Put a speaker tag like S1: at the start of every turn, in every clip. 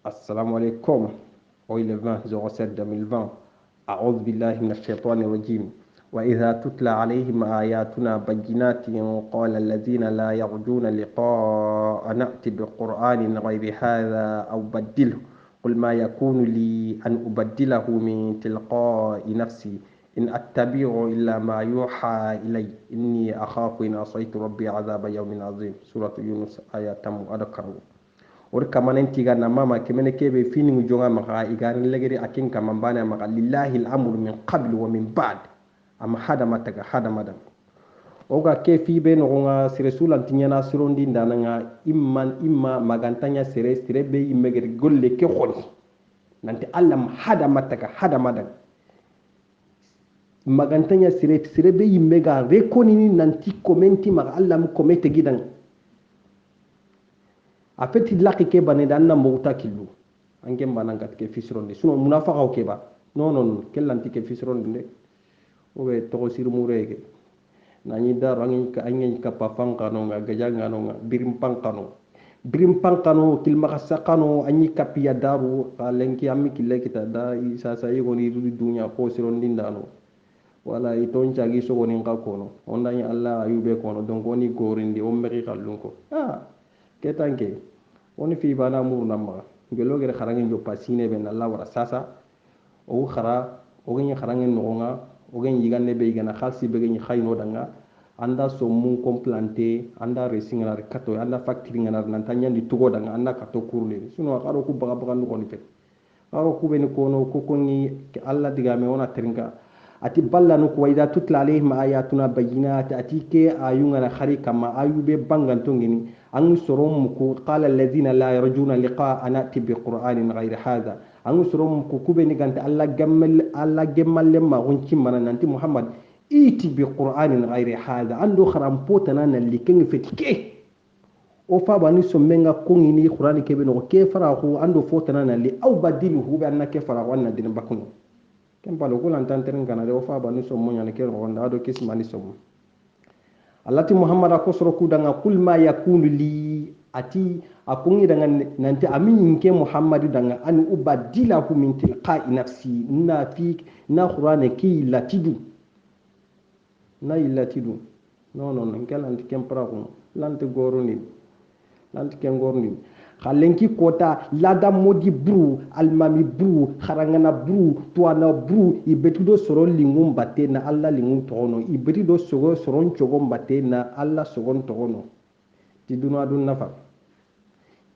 S1: السلام عليكم. le 20/07/2020. أعوذ بالله من الشيطان الرجيم. وإذا تتلى عليهم آياتنا بينات قال الذين لا يرجون لقاء نأتي بقرآن غير هذا أو بدله قل ما يكون لي أن أبدله من تلقاء نفسي إن أتبع إلا ما يوحى إلي إني أخاف إن عصيت ربي عذاب يوم عظيم. سورة يونس آية أذكر or kamanen tiga na mama kemene kebe fini jonga maka igani legeri akin kamambana maka lillahi al-amru min qabl wa min ba'd am hada mataga hada madam oga ke fi be no nga sire sulan tinyana sirondi ndananga imma magantanya sire be imegeri golle ke khoni nanti allam hada mataga hada madam magantanya sire be imega rekoni nanti komenti maka allam komete gidan a petit laki ke bane dan na mota killu anke banan kat ke fisronde suno munafaqa ke ba non kellanti ke fisronde de o be to sir murege nani dar angi ka angi ka pa fankano nga gajanga no nga birim pankano kilma khasaqano anyi kapiya daru qalenki ammi kilekita da isa sa yigoni dunya ko sirondi ndano wala iton chagi so gonin ka kono ondani alla ayube kono donc oni gorindi o meri kallunko ketanke woni fi bana muru namma ngelo gere kharangen jo pasine ben Allah wara sasa o khara o gani kharangen nonga o gani yigande be gana khalsi be gani khayno danga anda so mun complanté anda racing na kato anda factory na nan tanyandi tugo danga anda kato kurle suno kharo ku baga no ni fet kharo ku ben ko no ko ni Allah diga me wona tringa ati ballanu ko wayda tutla alayhim ayatuna bayyinat atike ayunga na khari kama ayube bangantongini an sorom ko qala alladhina la yarjuna liqa'a nati bi qur'anin ghayri hadha an sorom ko kubeni gante alla gemmal lemma gonci manananti muhammad iti bi qur'anin ghayri hadha ando kharam potana na likengi fetike o fa bani sommenga kongini qur'ani kebe no ke fara ko ando fotana na li aw badiluhu bi annaka fara wanna din bakunu ken palo ko lan tanteren kana de o fa bani sommonya ne ke ronda do kismani sommo allati muhammad akosro ku danga kul ma yakunu li ati akungi danga nanti amin ke muhammad danga an ubadilahu min tilqa'i nafsi na qur'ane ki latidu non kelan kempra ko lante goroni lante ken gorni khalenki kota lada modi bru almami bru kharangana bru tuana bru ibetudo soro lingum batte na alla lingum tono ibetudo soron chogom batte na alla sogon tono ti duna dun nafa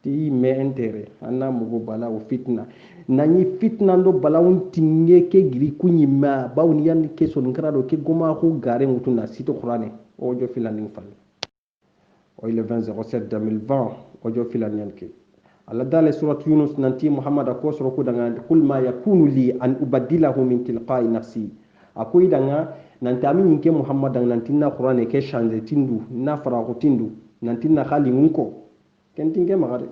S1: ti me entere anna mugo bala o fitna nani fitna ndo bala un tinge ke giri kunyima bawni yan ke son nkrado ke goma ko gare mutuna sito qur'ane ojo filaning fal le 20/07/2020 ojo filan ke Allah dale surat Yunus nanti Muhammad akosro ko danga kul ma yakunu li an ubaddilahu min tilqa'i nafsi akoy danga nanti amin ke Muhammad danga nanti na Qur'an ke changer tindu na fara ko tindu nanti na khali ngunko kentinge magare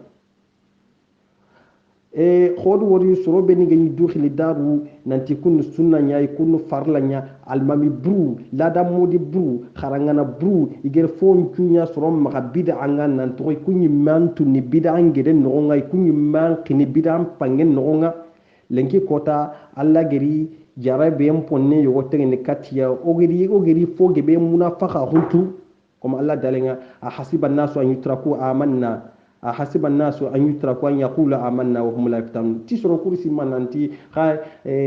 S1: khodu wori soro beni gani dukhili daru nanti kun sunna nyaay kun farla nya almami bru lada modi bru kharangana bru iger fon tunya soro maka bid'a ngan nan to kunyi mantu ni bid'a ngede no ngay kunyi man kini bid'a pangen no nga lenki kota alla geri jarabe ponne yo tegni katiya ogeri foge be munafaqa huntu comme alla dalenga hasiban nasu an yutraku amanna ahasiba nasu an yutraku an yaqulu amanna wa hum la yaftanun tisoro kursi mananti kha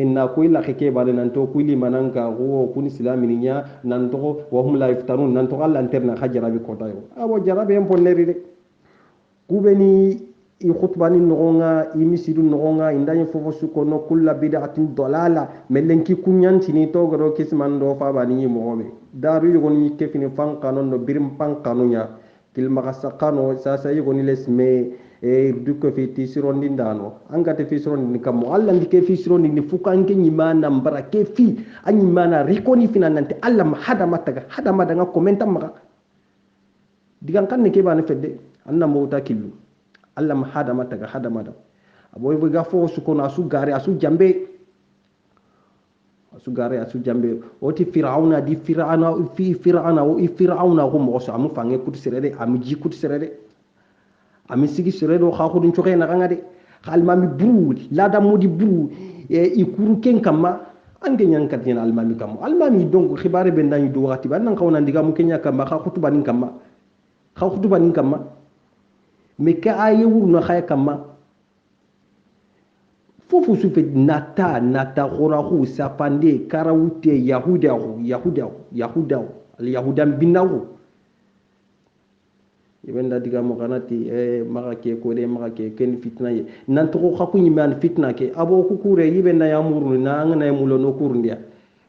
S1: na ko ila kheke bale nan to kuli mananga go kun islamini nya nan to wa hum la yaftanun nan to Allah interna khajara bi kota yo abo jarabe en ponleri de kubeni i khutbani nonga i misidu nonga indani fofo suko no kullu bid'atin dalala melenki kunyanti ni to goro kisman do fa bani mo be daru yoni kefini fankano no birim pankano nya kilma kasakano sasa yugo ni lesme duko fi tisirondi ndano angate fi sirondi kam alla ndike fi sirondi ni fukanke nyimana mbara ke fi anyimana rikoni fina nante alla hada mataga komenta maka digan kan ne ke bana fedde anna mota killu alla hada mataga aboy bu gafo su kono asu gare asu jambe asu jambe oti fir'auna di fir'auna o fir'auna ko mo so amu fange kuti serede am ji kuti serede am sigi serede o khakudun choke na kanga de almami buru lada modi buru ikuru ken kama ange nyankat yen almami kam almami donc khibare ben dañu do wakati ban nan xawna ndiga mu kenya kama xa khutuba nin kama me ka aye wurna khaya kama fofu sufe nata khurahu sapande karawute yahuda al yahudan binawu ibenda diga mo kanati maka ke ko de maka ke ken fitna ye nan to ko khakuni man fitna ke abo ku kure ibenda ya murnu na ngana mulo no kurundia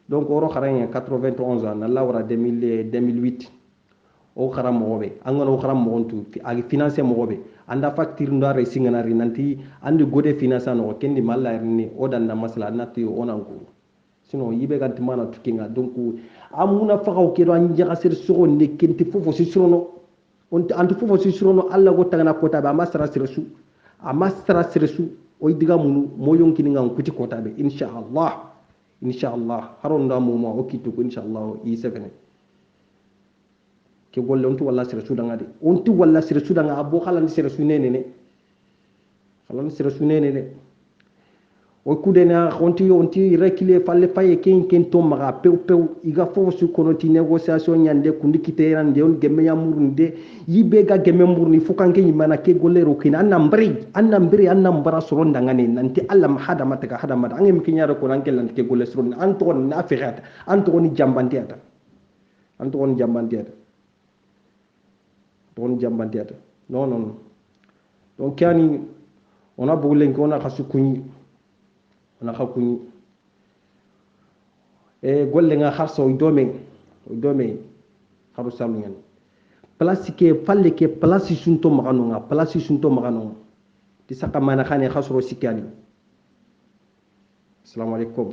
S1: donc oro kharanya 91 ans na lawra 2008 o kharam mobe angano kharam mo ontu agi financer mobe anda facture ndare singanari nanti andi gode finance no kendi malla ni odan na masala nati onanku sino yibe ganti mana tukinga donc amuna fakaw ke do anja ser so ne kenti fofo si surono on antu fofo si surono alla go tagana kota ba masara sirsu o diga munu mo yonkini ngam kuti kota be inshallah haron da mo o kitu ko inshallah yi sefene ke golle ontu walla sirsu danga de ontu walla sirsu danga abo khalan sirsu nene o kudena onti rekile falle faye ken to maga pew iga fo su konoti négociation nyande kundi kiteran de on gemme ya murunde yibe ga gemme murni fukanke yimana ke gollero kin annam bara soron dangane nanti alla hada mata angem kinyaro ko nanke lan ke golle soron anto na afirata anto ni jambantiata non donc kani ona bugulen ko na khasukuni ona khakuni golle nga kharso dome kharu salungen place ke falle ke place sunto magano ti saka mana khane khasro sikali assalamu alaikum